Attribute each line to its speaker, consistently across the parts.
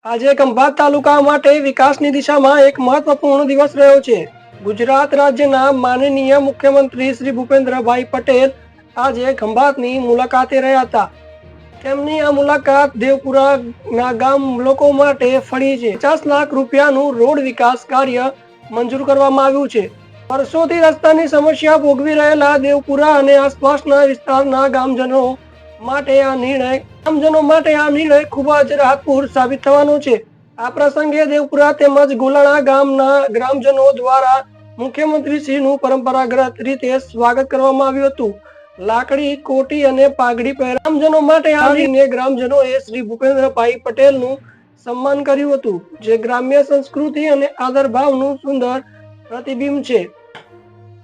Speaker 1: આજે ખંભાત તાલુકા માટે વિકાસની દિશામાં એક મહત્વપૂર્ણ દિવસ રહ્યો છે। ગુજરાત રાજ્યના માનનીય મુખ્યમંત્રી શ્રી ભૂપેન્દ્રભાઈ પટેલ આજે ખંભાતની મુલાકાતે રહ્યા હતા। તેમની આ મુલાકાત દેવપુરાના ગામ લોકો માટે ફળી છે। 50 લાખ રૂપિયાનું રોડ વિકાસ કાર્ય મંજૂર કરવામાં આવ્યું છે। વર્ષોથી રસ્તાની સમસ્યા ભોગવી રહેલા દેવપુરા અને આસપાસના વિસ્તારના ગામજનો માટે આ નિર્ણય ખૂબ જ રાહતપૂર સાબિત થવાનો છે। આ પ્રસંગે દેવપુરા તેમજ ગોલાણા ગામના ગ્રામજનો દ્વારા મુખ્યમંત્રી શ્રીનું પરંપરાગત રીતે સ્વાગત કરવામાં આવ્યું હતું। લાકડી, કોટી અને પાઘડી પહેરા ગ્રામજનો માટે આવીને ગ્રામજનોએ શ્રી ભૂપેન્દ્રભાઈ પટેલનું સન્માન કર્યું હતું, જે ગ્રામ્ય સંસ્કૃતિ અને આદર ભાવનું સુંદર પ્રતિબિંબ છે।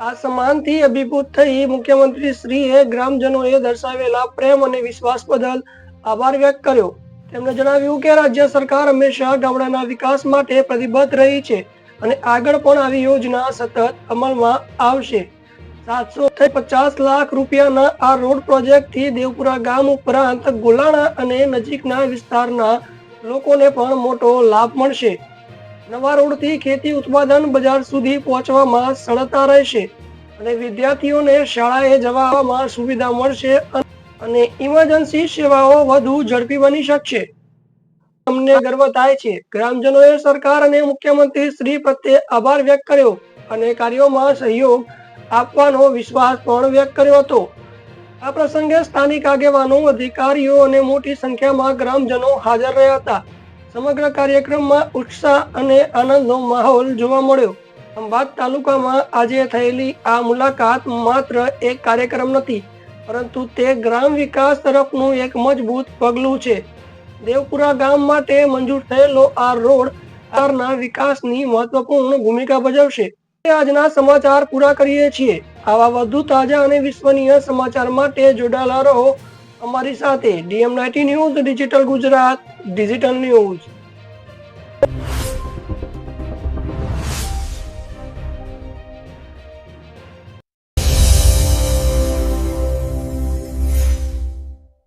Speaker 1: આ સન્માનથી અભિભૂત થઈ મુખ્યમંત્રી શ્રીએ ગ્રામજનોએ દર્શાવેલા પ્રેમ અને વિશ્વાસ બદલ આભાર વ્યક્ત કર્યો। તેમણે જણાવ્યું કે રાજ્ય સરકાર હંમેશા ગામડાના વિકાસ માટે પ્રતિબદ્ધ રહી છે અને આગળ પણ આવી યોજના સતત અમલમાં આવશે। 750 લાખ રૂપિયાના આ રોડ પ્રોજેક્ટથી દેવપુરા ગામ ઉપરાંત ગોલાણા અને નજીકના વિસ્તારના લોકોને પણ મોટો લાભ મળશે। નવા રોડથી ખેતી ઉત્પાદન બજાર સુધી પહોંચવામાં સરળતા રહેશે અને વિદ્યાર્થીઓને શાળાએ જવામાં સુવિધા મળશે અને ઇમરજન્સી સેવાઓ વધુ ઝડપી બની શકશે। અમને ગર્વ થાય છે। ગ્રામજનોએ સરકાર અને મુખ્યમંત્રી શ્રી પ્રત્યે આભાર વ્યક્ત કર્યો અને કાર્યોમાં સહયોગ આપવાનો વિશ્વાસ પણ વ્યક્ત કર્યો હતો। આ પ્રસંગે સ્થાનિક આગેવાનો, અધિકારીઓ અને મોટી સંખ્યામાં ગ્રામજનો હાજર રહ્યા હતા। સમગ્ર કાર્યક્રમમાં ઉત્સાહ અને આનંદનો માહોલ જોવા મળ્યો। ખંભાત તાલુકામાં આજે થયેલી આ મુલાકાત માત્ર એક કાર્યક્રમ નથી, પરંતુ તે ગ્રામ વિકાસ તરફનું એક મજબૂત પગલું છે। દેવપુરા ગામ માટે મંજૂર થયેલો આ રોડ આના વિકાસની મહત્વપૂર્ણ ભૂમિકા ભજવશે। આજના સમાચાર પૂરા કરીએ છીએ। આવા વધુ તાજા અને વિશ્વસનીય સમાચાર માટે જોડાયેલા રહો અમારી સાથે। DM19 news, digital Gujarat, digital news.